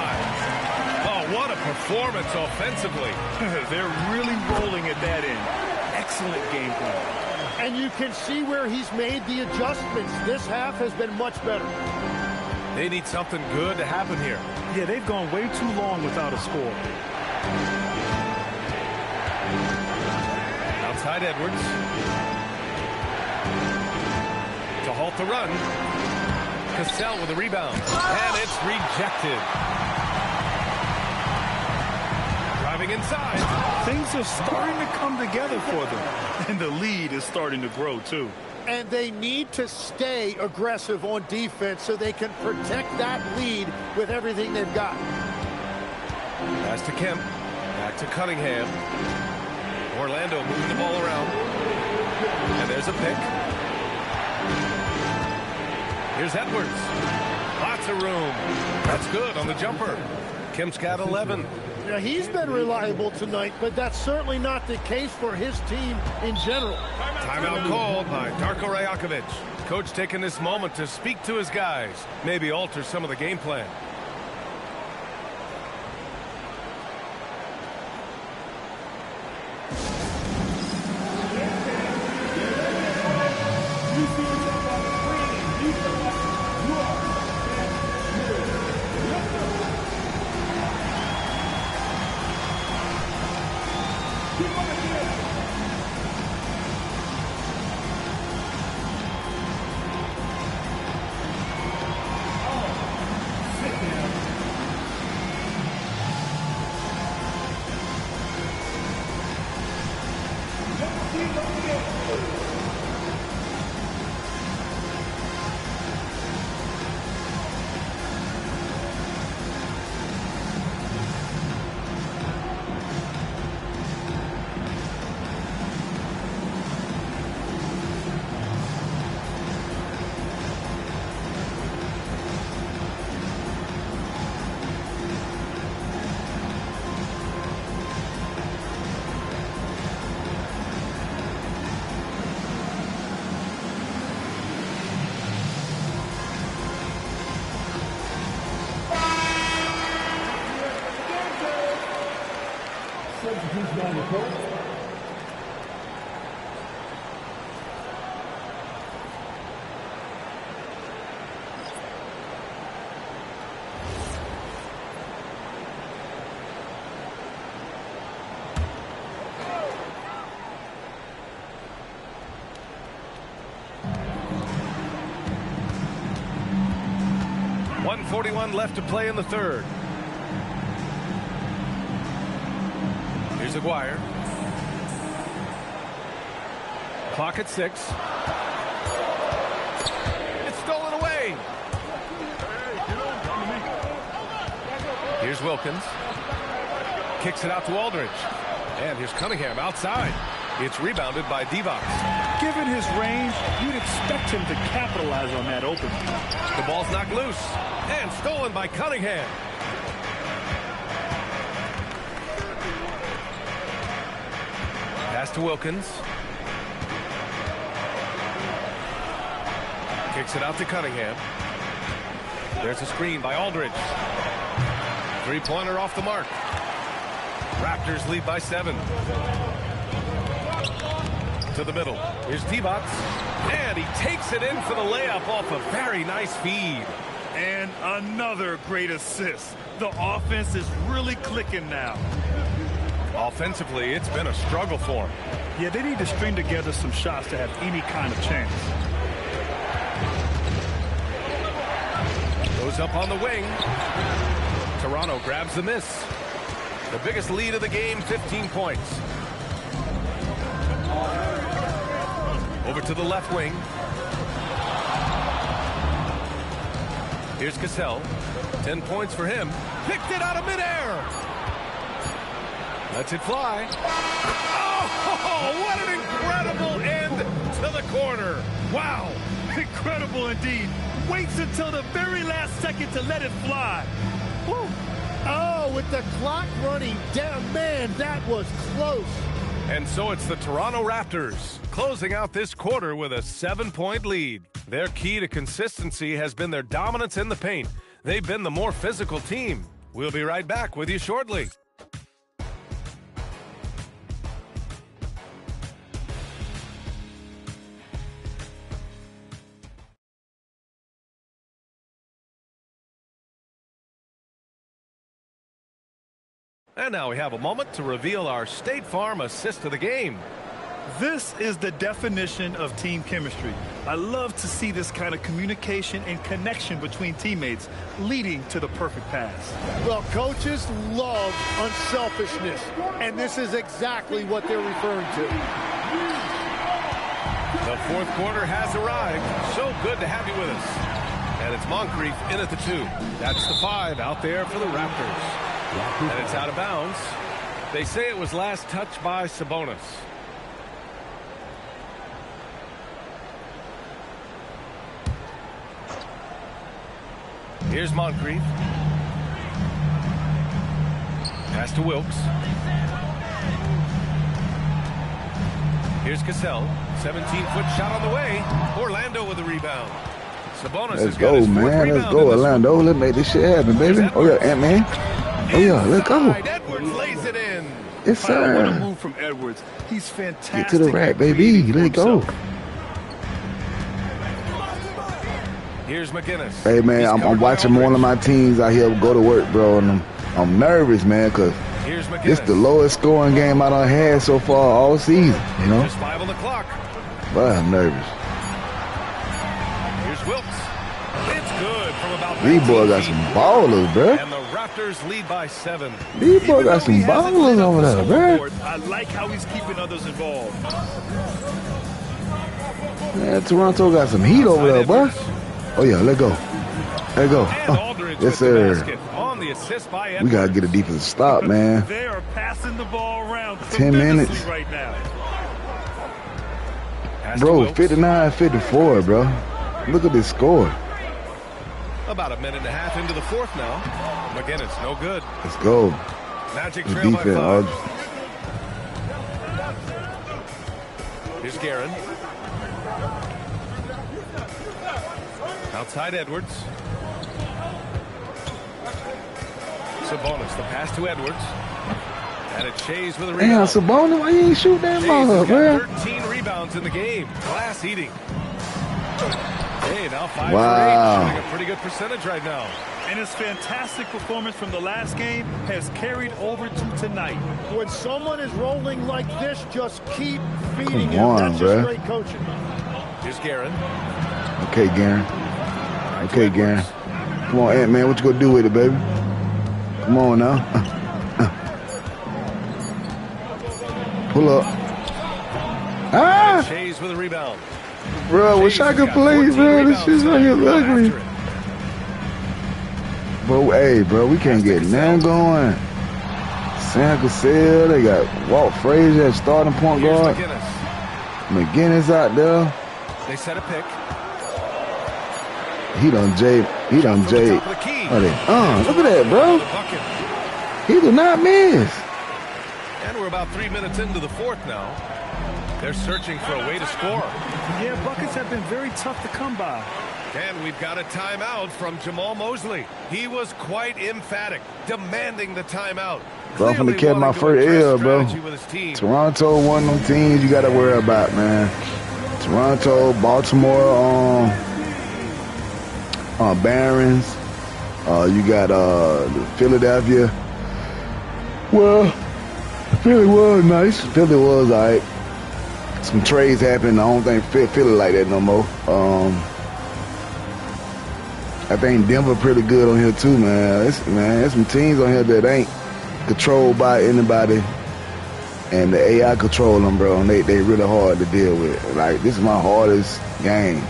Oh, what a performance offensively. They're really rolling at that end. Excellent game plan. And you can see where he's made the adjustments. This half has been much better. They need something good to happen here. Yeah, they've gone way too long without a score. Outside Edwards. To halt the run. Cassell with a rebound. And it's rejected. Driving inside. Things are starting to come together for them. And the lead is starting to grow, too. And they need to stay aggressive on defense so they can protect that lead with everything they've got. Pass to Kemp. Back to Cunningham. Orlando moving the ball around. And there's a pick. Here's Edwards. Lots of room. That's good on the jumper. Kemp's got 11. Now, he's been reliable tonight, but that's certainly not the case for his team in general. Timeout called by Darko Rajakovic. Coach taking this moment to speak to his guys. Maybe alter some of the game plan. on the court. .41 left to play in the third. Here's Aguirre. Clock at 6. It's stolen away. Here's Wilkins. Kicks it out to Aldridge. And here's Cunningham outside. It's rebounded by Divac. Given his range, you'd expect him to capitalize on that opening. The ball's knocked loose. And stolen by Cunningham. Pass to Wilkins. Kicks it out to Cunningham. There's a screen by Aldridge. Three-pointer off the mark. Raptors lead by 7. To the middle. Here's Divac. And he takes it in for the layup off a very nice feed. And another great assist. The offense is really clicking now. Offensively, it's been a struggle for him. Yeah, they need to string together some shots to have any kind of chance. Goes up on the wing. Toronto grabs the miss. The biggest lead of the game, 15 points. Over to the left wing. Here's Cassell. 10 points for him. Picked it out of midair. Lets it fly. Oh, what an incredible end to the corner. Wow, incredible indeed. Waits until the very last second to let it fly. Woo. Oh, with the clock running down, man, that was close. And so it's the Toronto Raptors closing out this quarter with a 7-point lead. Their key to consistency has been their dominance in the paint. They've been the more physical team. We'll be right back with you shortly. And now we have a moment to reveal our State Farm assist of the game. This is the definition of team chemistry. I love to see this kind of communication and connection between teammates leading to the perfect pass. Well, coaches love unselfishness, and this is exactly what they're referring to. The fourth quarter has arrived. So good to have you with us. And it's Moncrief in at the 2. That's the 5 out there for the Raptors. And it's out of bounds. They say it was last touched by Sabonis. Here's Moncrief. Pass to Wilkes. Here's Cassell. 17-foot shot on the way. Orlando with the rebound. Sabonis Let's go, man. Let's go, Orlando. Let's make this shit happen, baby. Oh, yeah, Ant-Man. Oh, yeah, let's go. Edwards lays it in. Yes, sir. What a move from Edwards. He's fantastic. Get to the rack, baby. Let's go. Here's McGinnis. Hey, man, I'm watching one of my teams out here go to work, bro, and I'm nervous, man, because this is the lowest scoring game I done had so far all season, you know? Just 5 on the clock. But I'm nervous. Here's Wilkes. It's good from about These boys got some ballers, bro. And the Raptors lead by 7. These boys got some ballers over there, bro. I like how he's keeping others involved. Man, Toronto got some heat over there, bro. Oh, yeah, let go. Let go. Yes, sir. On the assist by Edwards. We got to get a defensive stop, man. They are passing the ball around 10 minutes. Right now. Bro, 59-54, bro. Look at this score. About a minute and a half into the fourth now. McGinnis, no good. Let's go. Magic The trail defense, by 5. Here's Guerin. Outside Edwards. Sabonis, the pass to Edwards. And it's Shays with a Damn, rebound. Sabonis, why you ain't shoot that ball, bro? 13 rebounds in the game. Glass eating. Hey, now 5 Wow. for 8. Shooting a pretty good percentage right now. And his fantastic performance from the last game has carried over to tonight. When someone is rolling like this, just keep feeding Come him. on, That's bro. just great coaching. Here's Guerin. Okay, Garen. Okay, Garen. Come on, Ant-Man, what you gonna do with it, baby? Come on now. Pull up. Ah! Shays with a rebound. Bro, wish I could play, bro. This shit's right here ugly. Bro, hey, bro, we can't get nothing going. Sam Cassell, they got Walt Frazier at starting point guard. McGinnis out there. They set a pick. He done Jade. Look at that, bro. He do not miss. And we're about 3 minutes into the fourth now. They're searching for a way to score. Yeah, buckets have been very tough to come by. And we've got a timeout from Jamal Mosley. He was quite emphatic, demanding the timeout. Bro, I'm finna catch my first L, bro. Toronto, one of them teams you got to worry about, man. Toronto, Baltimore, Barons. You got Philadelphia. Well, Philly was nice. Philly was all right. Some trades happened. I don't think Philly like that no more. I think Denver pretty good on here too, man. There's some teams on here that ain't controlled by anybody, and the AI control them, bro. And they really hard to deal with. Like, this is my hardest game.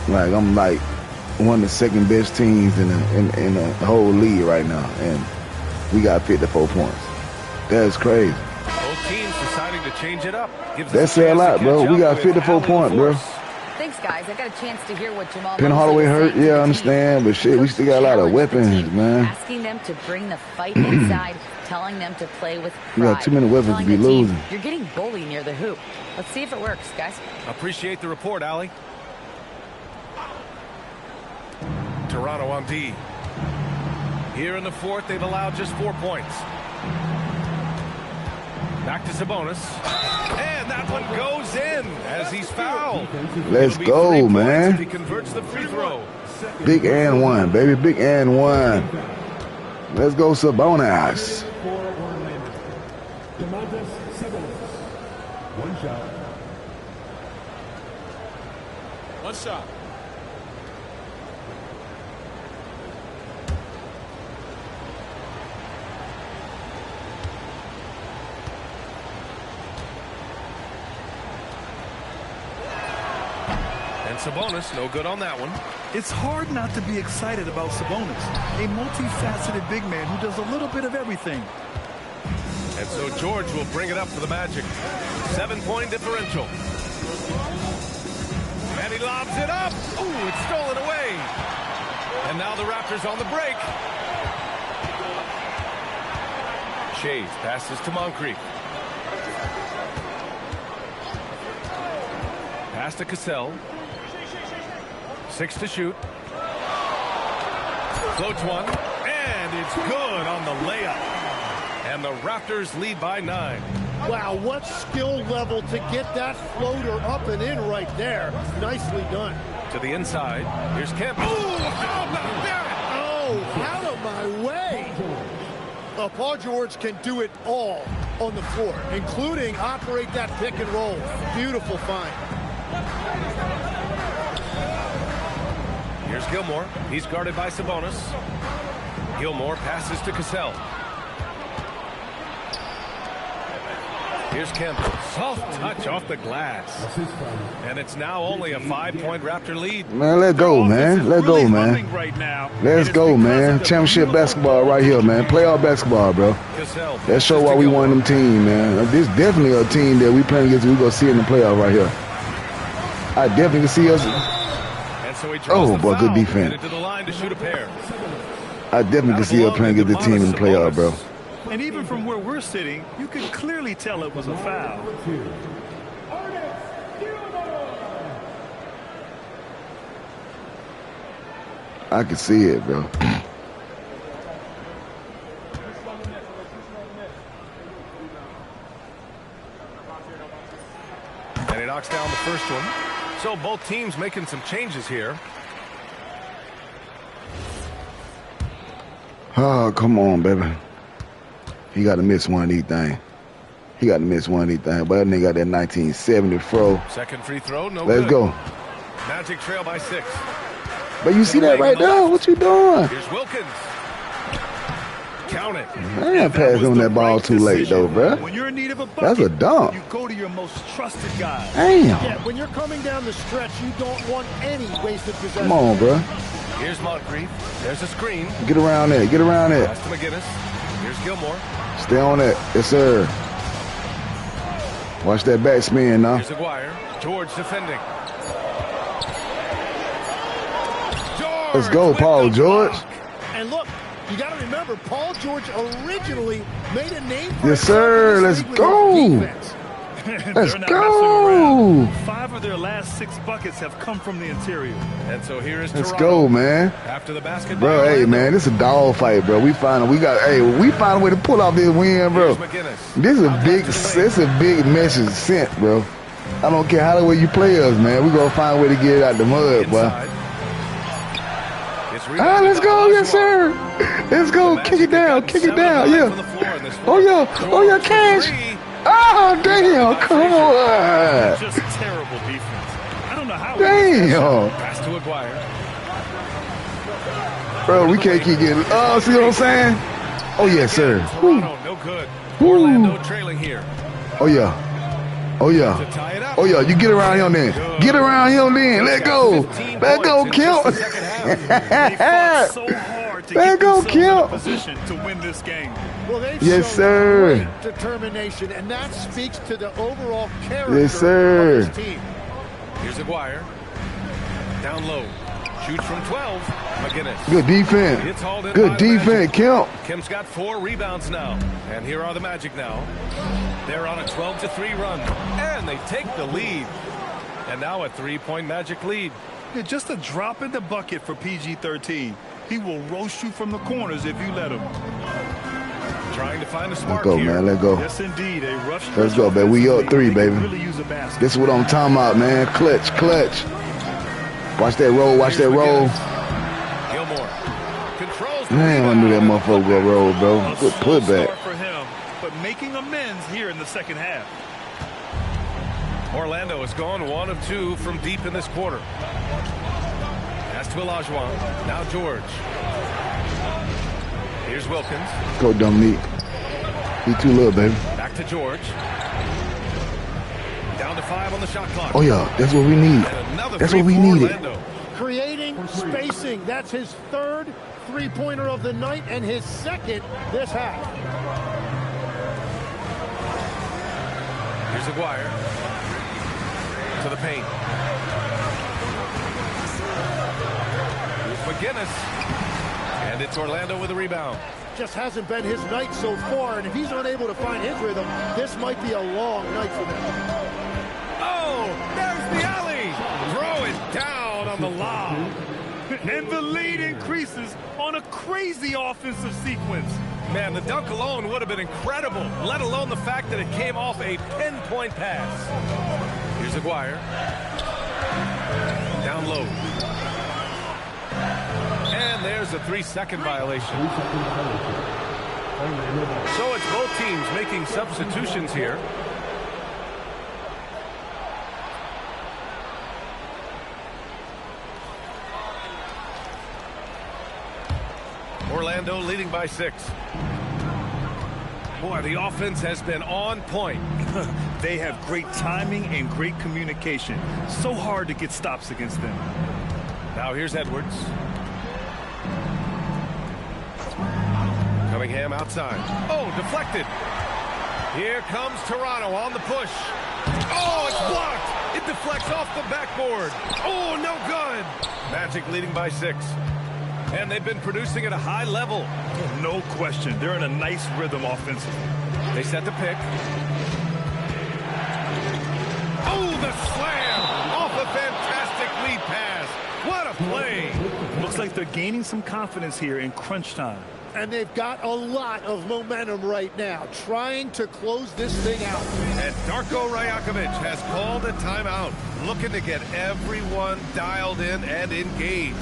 Like, I'm like one of the second best teams in the whole league right now, and we got 54 points. That's crazy. Both teams deciding to change it up. That's a lot, bro. We got 54 points, bro. Thanks, guys. I got a chance to hear what Jamal Penn Hardaway hurt, yeah, I understand, but shit, we still got a lot of weapons, man. Asking them to bring the fight inside, telling them to play with pride. We got too many weapons to be losing. You're getting bullied near the hoop. Let's see if it works, guys. Appreciate the report, Allie. Toronto on D. Here in the fourth, they've allowed just 4 points. Back to Sabonis. And that one goes in as he's fouled. Let's go, man. He converts the free throw. Big and one, baby. Big and one. Let's go, Sabonis. One shot. Sabonis, no good on that one. It's hard not to be excited about Sabonis, a multifaceted big man who does a little bit of everything. And so George will bring it up for the Magic. 7-point differential. And he lobs it up. Ooh, it's stolen away. And now the Raptors on the break. Shays passes to Moncrief. Pass to Cassell. 6 to shoot. Floats one. And it's good on the layup. And the Raptors lead by 9. Wow, what skill level to get that floater up and in right there. Nicely done. To the inside. Here's Kemp. Ooh, how about that? Oh, out of my way. Paul George can do it all on the floor, including operate that pick and roll. Beautiful find. Here's Gilmore. He's guarded by Sabonis. Gilmore passes to Cassell. Here's Kemp. Soft touch off the glass. And it's now only a 5-point Raptor lead. Man, let's go, man. Let's go, man. Let's go, man. Championship basketball right here, man. Playoff basketball, bro. Let's show why we won them team, man. This is definitely a team that we playing against. We gonna see in the playoff right here. I definitely can see us. Oh, boy, good defense. I definitely can see us playing against the team in the playoff, bro. And even from where we're sitting, you can clearly tell it was a foul. I can see it, bro. knocks down the first one. So both teams making some changes here. Oh, come on, baby. He got to miss one of these things. He got to miss one of these things. But that nigga got that 1970 fro. Second free throw, no Let's good. go. Magic trail by 6. But you see that right there? What you doing? Here's Wilkins. Count it. Man, pass him that ball too late, though, bro. When you're in need of a bucket, that's a dunk. You go to your most trusted guy. Damn. Yeah, when you're coming down the stretch, you don't want any wasted possession. Come on, bro. Here's Moncrief. There's a screen. Get around there. Get around there. Pass to McGinnis. Here's Gilmore. Stay on that. Yes, sir. Watch that back spin now. Here's Aguirre. George defending. George. Let's go, Paul George. And look, you got to remember, Paul George originally made a name for yes, sir. Let's go. Let's go. 5 of their last 6 buckets have come from the interior. And so here is Let's Toronto. go, man. After the basket, bro. Hey, man, this is a dog fight, bro. We find a way to pull off this win, bro. This is a big message sent, bro. I don't care how the way you play us, man. We gonna find a way to get it out the mud, boy. Let's go, yes, sir. Let's go. Kick it down, yeah. Oh yeah, Cash. Oh, damn, come on. Just terrible defense. I don't know how. Damn. Pass to Aguirre. Bro, we can't keep getting. Oh, see what I'm saying? Oh, yes, sir. Toronto, no good. Orlando trailing here. Oh, yeah. Oh, yeah. Oh, yeah. You get around him then. Get around him then. Let go. Let go, Kemp. Let go, Kemp. To win this game. Well, yes, sir. Great determination, and that speaks to the overall character yes, sir. of this team. Here's Aguirre. Down low. Shoots from 12. McGinnis. Good defense. Good defense, Kemp. Kemp's got 4 rebounds now. And here are the Magic now. They're on a 12-3 run. And they take the lead. And now a 3-point Magic lead. Yeah, just a drop in the bucket for PG-13. He will roast you from the corners if you let him. Trying to find a spark. Let's go, here. man. Let's go. Yes, indeed. A rough Let's go, baby. We up 3, baby. Really use a basket. This is what I'm talking about, man. Clutch. Watch that roll. Gilmore Man, controls. I knew that motherfucker go roll, bro. Good putback. For him, but making amends here in the second half. Orlando has gone 1 of 2 from deep in this quarter. Pass to Olajuwon. Now George. Here's Wilkins. Go, Dominique. He too little, baby. Back to George. Down to 5 on the shot clock. Oh, yeah. That's what we need. That's what we needed. Creating spacing. That's his 3rd three-pointer of the night and his 2nd this half. Here's Aguirre. To the paint. Here's McGinnis. And it's Orlando with a rebound. Just hasn't been his night so far, and if he's unable to find his rhythm, this might be a long night for them. Oh, there's the alley. Throw it down on the lob. And the lead increases on a crazy offensive sequence. Man, the dunk alone would have been incredible, let alone the fact that it came off a pinpoint pass. Here's Aguirre. Down low. And there's a 3-second violation. So it's both teams making substitutions here. Orlando leading by 6. Boy, the offense has been on point. They have great timing and great communication. So hard to get stops against them. Now here's Edwards. Cunningham outside. Oh, deflected. Here comes Toronto on the push. Oh, it's blocked. It deflects off the backboard. Oh, no good. Magic leading by 6. And they've been producing at a high level. No question. They're in a nice rhythm offensively. They set the pick. Oh, the slam off a fantastic lead pass. What a play. Looks like they're gaining some confidence here in crunch time. And they've got a lot of momentum right now, trying to close this thing out. And Darko Rajakovic has called a timeout, looking to get everyone dialed in and engaged.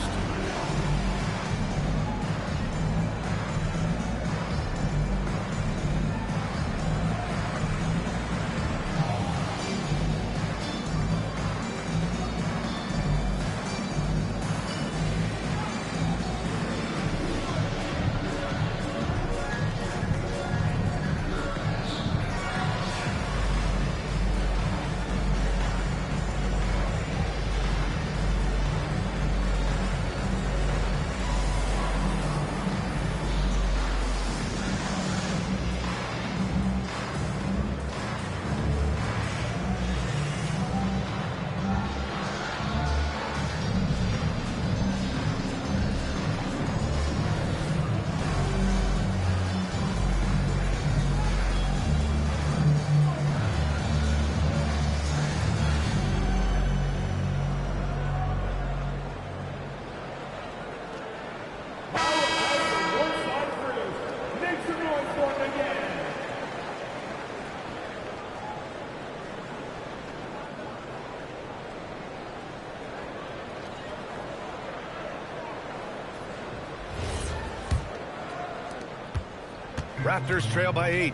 Raptors trail by 8.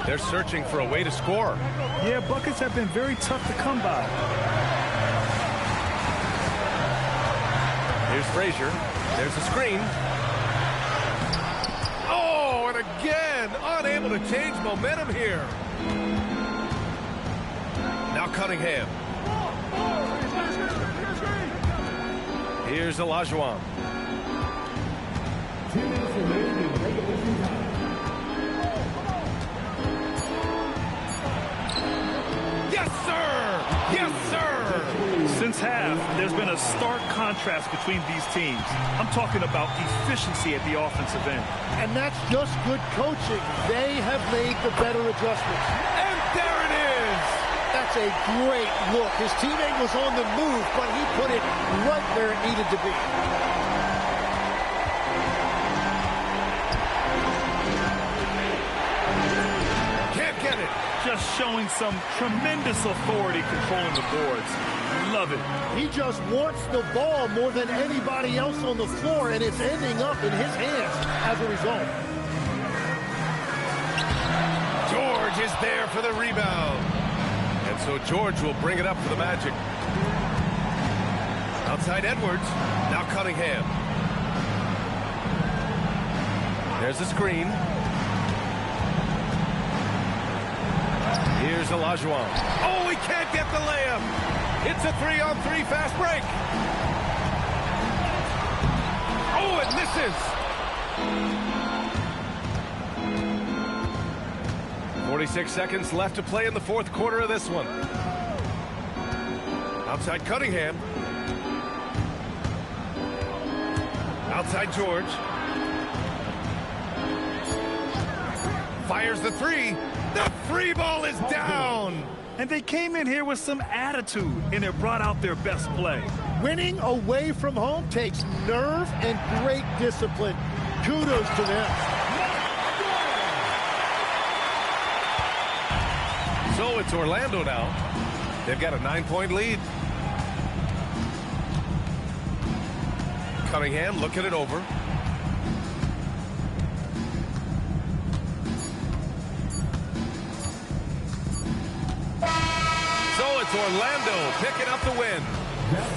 They're searching for a way to score. Yeah, buckets have been very tough to come by. Here's Frazier. There's a screen. Oh, and again, unable to change momentum here. Now Cunningham. Here's Olajuwon. Yes, sir! Yes, sir! Since half, there's been a stark contrast between these teams. I'm talking about efficiency at the offensive end. And that's just good coaching. They have made the better adjustments. And there it is! That's a great look. His teammate was on the move, but he put it right where it needed to be. Can't get it. Just showing some tremendous authority controlling the boards. Love it. He just wants the ball more than anybody else on the floor, and it's ending up in his hands as a result. George is there for the rebound. And so George will bring it up for the Magic. Outside Edwards. Now Cunningham. There's the screen. Here's Olajuwon. Oh, he can't get the layup. It's a 3-on-3 fast break. Oh, it misses. 46 seconds left to play in the fourth quarter of this one. Outside Cunningham. Outside George. Fires the three. The free ball is down. And they came in here with some attitude, and it brought out their best play. Winning away from home takes nerve and great discipline. Kudos to them. So it's Orlando now. They've got a 9-point lead. Cunningham looking it over. So it's Orlando picking up the win.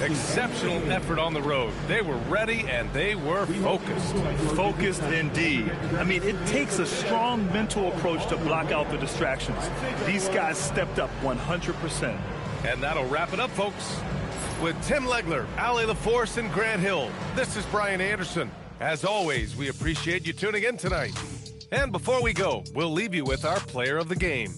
Exceptional effort on the road. They were ready and they were focused. Focused indeed. I mean, it takes a strong mental approach to block out the distractions. These guys stepped up 100%. And that'll wrap it up, folks. With Tim Legler, Allie LaForce, and Grant Hill, this is Brian Anderson. As always, we appreciate you tuning in tonight. And before we go, we'll leave you with our player of the game.